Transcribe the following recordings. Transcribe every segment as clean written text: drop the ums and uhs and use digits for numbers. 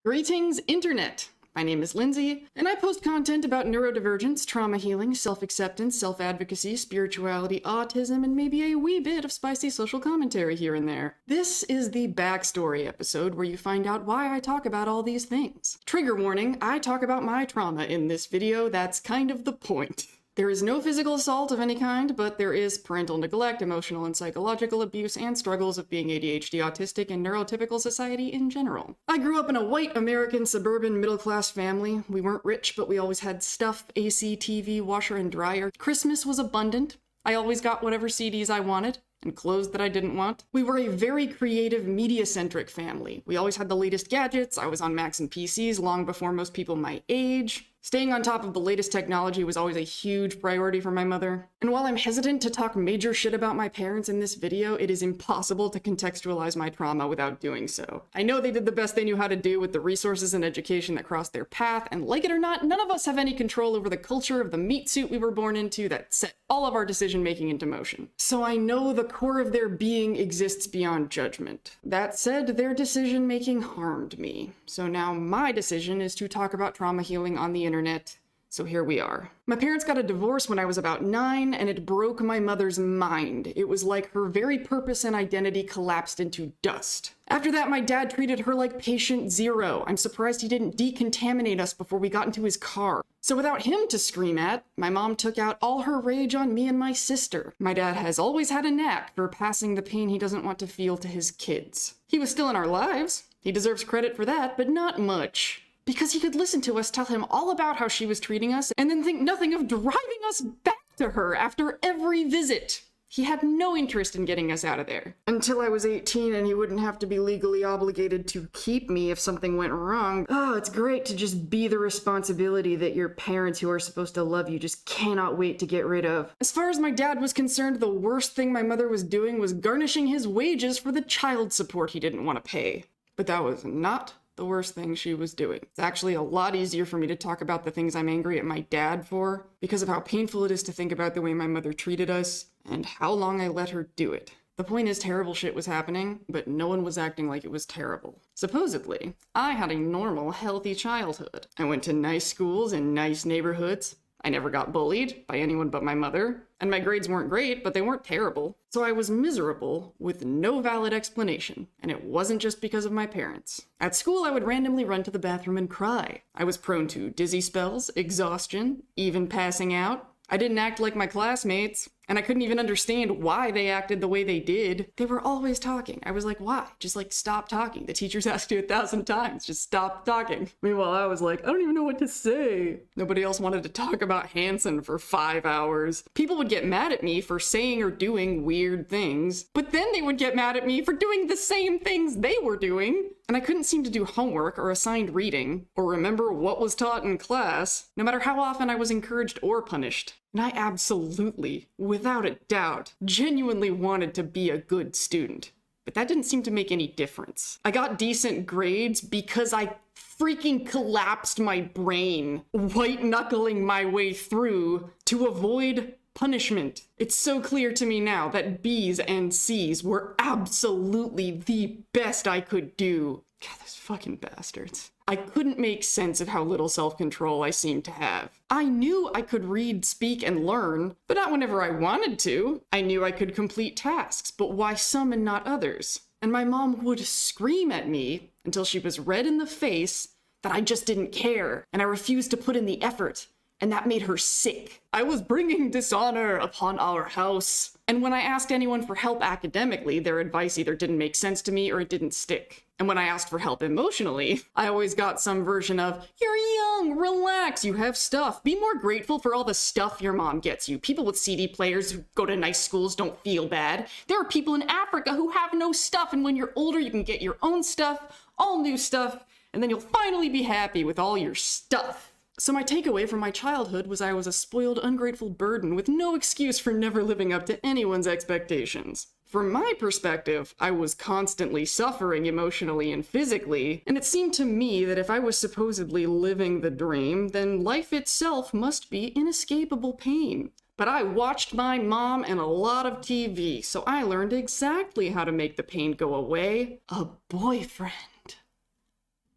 Greetings, Internet! My name is Lindsay, and I post content about neurodivergence, trauma healing, self-acceptance, self-advocacy, spirituality, autism, and maybe a wee bit of spicy social commentary here and there. This is the backstory episode where you find out why I talk about all these things. Trigger warning, I talk about my trauma in this video, that's kind of the point. There is no physical assault of any kind, but there is parental neglect, emotional and psychological abuse, and struggles of being ADHD, autistic, and neurotypical society in general. I grew up in a white American suburban middle-class family. We weren't rich, but we always had stuff, AC, TV, washer, and dryer. Christmas was abundant. I always got whatever CDs I wanted, and clothes that I didn't want. We were a very creative, media-centric family. We always had the latest gadgets. I was on Macs and PCs long before most people my age. Staying on top of the latest technology was always a huge priority for my mother. And while I'm hesitant to talk major shit about my parents in this video, it is impossible to contextualize my trauma without doing so. I know they did the best they knew how to do with the resources and education that crossed their path, and like it or not, none of us have any control over the culture of the meat suit we were born into that set all of our decision-making into motion. So I know the core of their being exists beyond judgment. That said, their decision-making harmed me. So now my decision is to talk about trauma healing on the internet, so here we are. My parents got a divorce when I was about 9, and it broke my mother's mind. It was like her very purpose and identity collapsed into dust. After that, my dad treated her like patient zero. I'm surprised he didn't decontaminate us before we got into his car. So without him to scream at, my mom took out all her rage on me and my sister. My dad has always had a knack for passing the pain he doesn't want to feel to his kids. He was still in our lives. He deserves credit for that, but not much. Because he could listen to us tell him all about how she was treating us and then think nothing of driving us back to her after every visit. He had no interest in getting us out of there. Until I was 18 and he wouldn't have to be legally obligated to keep me if something went wrong. Oh, it's great to just be the responsibility that your parents who are supposed to love you just cannot wait to get rid of. As far as my dad was concerned, the worst thing my mother was doing was garnishing his wages for the child support he didn't want to pay. But that was not the worst thing she was doing. It's actually a lot easier for me to talk about the things I'm angry at my dad for because of how painful it is to think about the way my mother treated us and how long I let her do it. The point is, terrible shit was happening, but no one was acting like it was terrible. Supposedly, I had a normal, healthy childhood. I went to nice schools in nice neighborhoods. I never got bullied by anyone but my mother, and my grades weren't great, but they weren't terrible. So I was miserable with no valid explanation, and it wasn't just because of my parents. At school, I would randomly run to the bathroom and cry. I was prone to dizzy spells, exhaustion, even passing out. I didn't act like my classmates, and I couldn't even understand why they acted the way they did. They were always talking. I was like, why? Just stop talking. The teachers asked you 1,000 times, just stop talking. Meanwhile, I was like, I don't even know what to say. Nobody else wanted to talk about Hansen for 5 hours. People would get mad at me for saying or doing weird things, but then they would get mad at me for doing the same things they were doing. And I couldn't seem to do homework or assigned reading, or remember what was taught in class, no matter how often I was encouraged or punished. And I absolutely, without a doubt, genuinely wanted to be a good student. But that didn't seem to make any difference. I got decent grades because I freaking collapsed my brain, white-knuckling my way through to avoid punishment. It's so clear to me now that B's and C's were absolutely the best I could do. God, those fucking bastards. I couldn't make sense of how little self-control I seemed to have. I knew I could read, speak, and learn, but not whenever I wanted to. I knew I could complete tasks, but why some and not others? And my mom would scream at me until she was red in the face that I just didn't care, and I refused to put in the effort. And that made her sick. I was bringing dishonor upon our house. And when I asked anyone for help academically, their advice either didn't make sense to me or it didn't stick. And when I asked for help emotionally, I always got some version of, you're young, relax, you have stuff. Be more grateful for all the stuff your mom gets you. People with CD players who go to nice schools don't feel bad. There are people in Africa who have no stuff, and when you're older, you can get your own stuff, all new stuff, and then you'll finally be happy with all your stuff. So my takeaway from my childhood was I was a spoiled, ungrateful burden with no excuse for never living up to anyone's expectations. From my perspective, I was constantly suffering emotionally and physically, and it seemed to me that if I was supposedly living the dream, then life itself must be inescapable pain. But I watched my mom and a lot of TV, so I learned exactly how to make the pain go away. A boyfriend.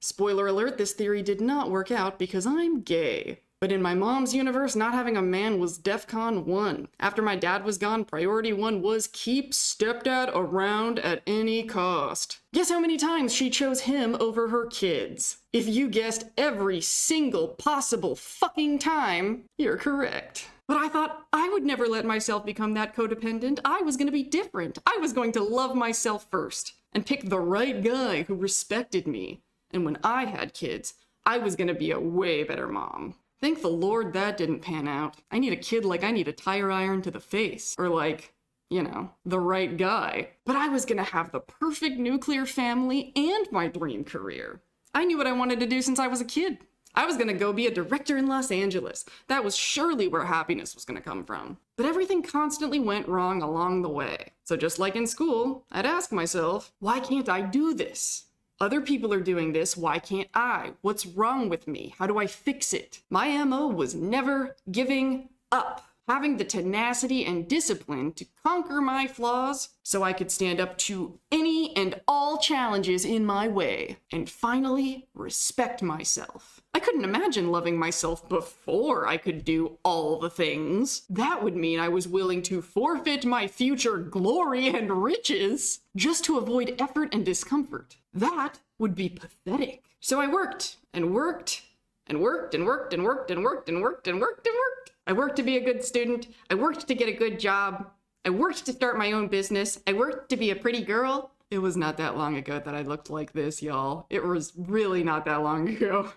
Spoiler alert, this theory did not work out because I'm gay. But in my mom's universe, not having a man was DEFCON 1. After my dad was gone, priority 1 was keep stepdad around at any cost. Guess how many times she chose him over her kids? If you guessed every single possible fucking time, you're correct. But I thought I would never let myself become that codependent. I was going to be different. I was going to love myself first and pick the right guy who respected me. And when I had kids, I was going to be a way better mom. Thank the Lord that didn't pan out. I need a kid like I need a tire iron to the face. Or like, you know, the right guy. But I was gonna have the perfect nuclear family and my dream career. I knew what I wanted to do since I was a kid. I was gonna go be a director in Los Angeles. That was surely where happiness was gonna come from. But everything constantly went wrong along the way. So just like in school, I'd ask myself, why can't I do this? Other people are doing this, why can't I? What's wrong with me? How do I fix it? My MO was never giving up. Having the tenacity and discipline to conquer my flaws so I could stand up to any and all challenges in my way and finally respect myself. I couldn't imagine loving myself before I could do all the things. That would mean I was willing to forfeit my future glory and riches just to avoid effort and discomfort. That would be pathetic. So I worked and worked and worked and worked and worked and worked and worked and worked and worked. I worked to be a good student. I worked to get a good job. I worked to start my own business. I worked to be a pretty girl. It was not that long ago that I looked like this, y'all. It was really not that long ago.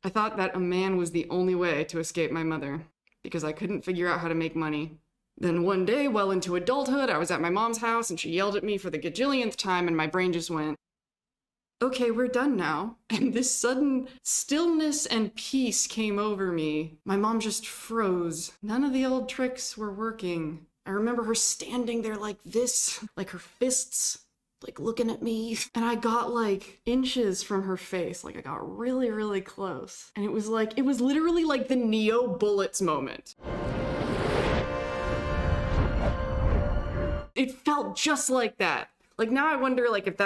I thought that a man was the only way to escape my mother because I couldn't figure out how to make money. Then one day, well into adulthood, I was at my mom's house and she yelled at me for the gajillionth time and my brain just went, okay, we're done now. And this sudden stillness and peace came over me. My mom just froze. None of the old tricks were working. I remember her standing there like this, like her fists, like looking at me. And I got like inches from her face. Like I got really, really close. And it was literally like the Neo Bullets moment. It felt just like that. Like now I wonder like if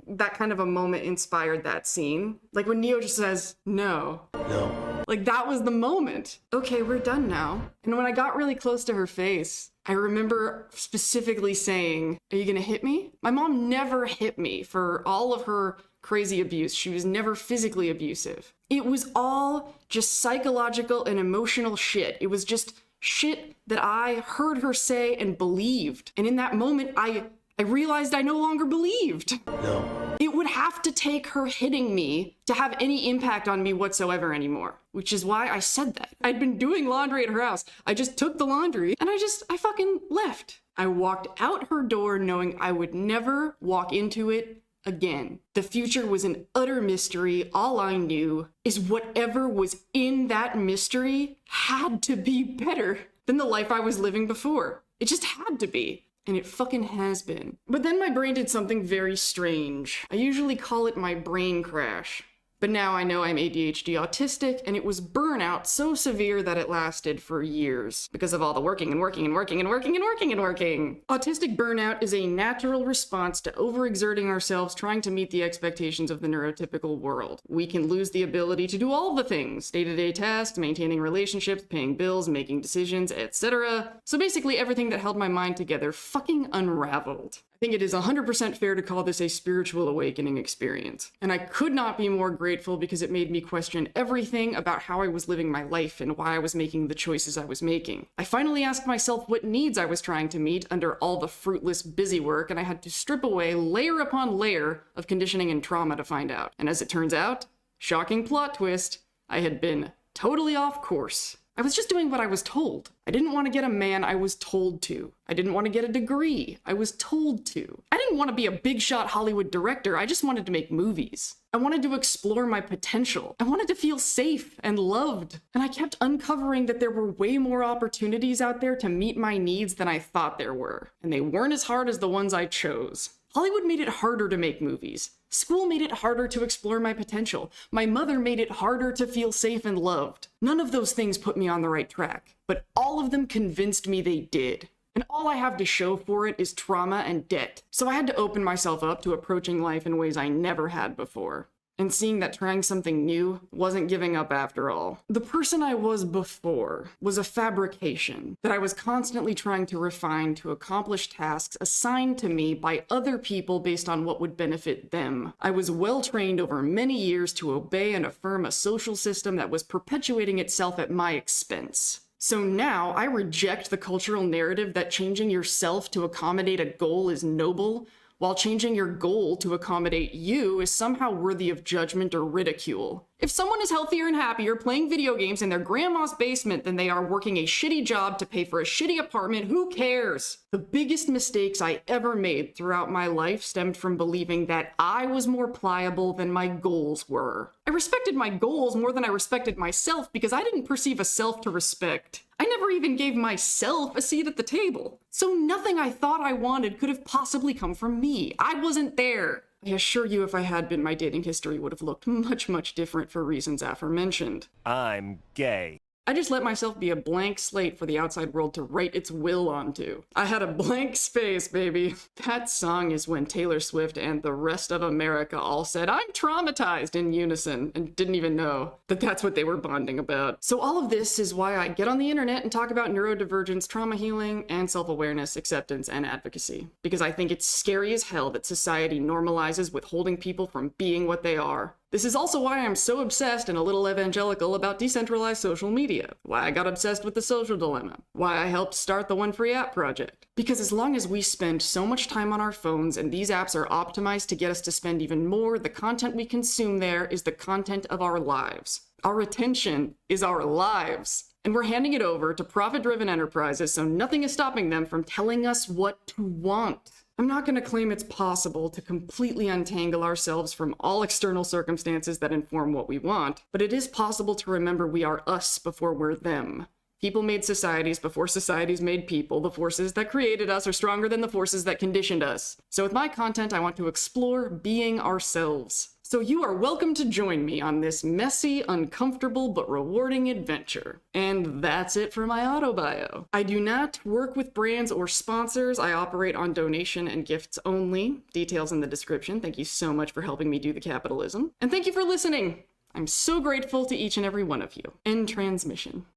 that kind of a moment inspired that scene. Like when Neo just says, no. No. Like that was the moment. Okay, we're done now. And when I got really close to her face, I remember specifically saying, are you gonna hit me? My mom never hit me for all of her crazy abuse. She was never physically abusive. It was all just psychological and emotional shit. It was just shit that I heard her say and believed. And in that moment, I realized I no longer believed. No. It would have to take her hitting me to have any impact on me whatsoever anymore, which is why I said that. I'd been doing laundry at her house. I just took the laundry and I fucking left. I walked out her door knowing I would never walk into it again. The future was an utter mystery. All I knew is whatever was in that mystery had to be better than the life I was living before. It just had to be. And it fucking has been. But then my brain did something very strange. I usually call it my brain crash. But now I know I'm ADHD autistic, and it was burnout so severe that it lasted for years because of all the working and working and working and working and working and working. Autistic burnout is a natural response to overexerting ourselves trying to meet the expectations of the neurotypical world. We can lose the ability to do all the things, day-to-day tasks, maintaining relationships, paying bills, making decisions, etc. So basically everything that held my mind together fucking unraveled. I think it is 100% fair to call this a spiritual awakening experience. And I could not be more grateful because it made me question everything about how I was living my life and why I was making the choices I was making. I finally asked myself what needs I was trying to meet under all the fruitless busy work, and I had to strip away layer upon layer of conditioning and trauma to find out. And as it turns out, shocking plot twist, I had been totally off course. I was just doing what I was told. I didn't want to get a man, I was told to. I didn't want to get a degree, I was told to. I didn't want to be a big shot Hollywood director, I just wanted to make movies. I wanted to explore my potential. I wanted to feel safe and loved. And I kept uncovering that there were way more opportunities out there to meet my needs than I thought there were. And they weren't as hard as the ones I chose. Hollywood made it harder to make movies. School made it harder to explore my potential. My mother made it harder to feel safe and loved. None of those things put me on the right track, but all of them convinced me they did. And all I have to show for it is trauma and debt. So I had to open myself up to approaching life in ways I never had before. and seeing that trying something new wasn't giving up after all. The person I was before was a fabrication that I was constantly trying to refine to accomplish tasks assigned to me by other people based on what would benefit them. I was well trained over many years to obey and affirm a social system that was perpetuating itself at my expense. So now I reject the cultural narrative that changing yourself to accommodate a goal is noble, while changing your goal to accommodate you is somehow worthy of judgment or ridicule. If someone is healthier and happier playing video games in their grandma's basement than they are working a shitty job to pay for a shitty apartment, who cares? The biggest mistakes I ever made throughout my life stemmed from believing that I was more pliable than my goals were. I respected my goals more than I respected myself because I didn't perceive a self to respect. I never even gave myself a seat at the table. So nothing I thought I wanted could have possibly come from me. I wasn't there. I assure you, if I had been, my dating history would have looked much, much different for reasons aforementioned. I'm gay. I just let myself be a blank slate for the outside world to write its will onto. I had a blank space, baby. That song is when Taylor Swift and the rest of America all said, "I'm traumatized," in unison, and didn't even know that that's what they were bonding about. So all of this is why I get on the internet and talk about neurodivergence, trauma healing, and self-awareness, acceptance, and advocacy. Because I think it's scary as hell that society normalizes withholding people from being what they are. This is also why I'm so obsessed and a little evangelical about decentralized social media, why I got obsessed with the social dilemma, why I helped start the One Free App project. Because as long as we spend so much time on our phones and these apps are optimized to get us to spend even more, the content we consume there is the content of our lives. Our attention is our lives. And we're handing it over to profit-driven enterprises, so nothing is stopping them from telling us what to want. I'm not going to claim it's possible to completely untangle ourselves from all external circumstances that inform what we want, but it is possible to remember we are us before we're them. People made societies before societies made people. The forces that created us are stronger than the forces that conditioned us. So with my content, I want to explore being ourselves. So you are welcome to join me on this messy, uncomfortable, but rewarding adventure. And that's it for my autobio. I do not work with brands or sponsors. I operate on donation and gifts only. Details in the description. Thank you so much for helping me do the capitalism. And thank you for listening. I'm so grateful to each and every one of you. End transmission.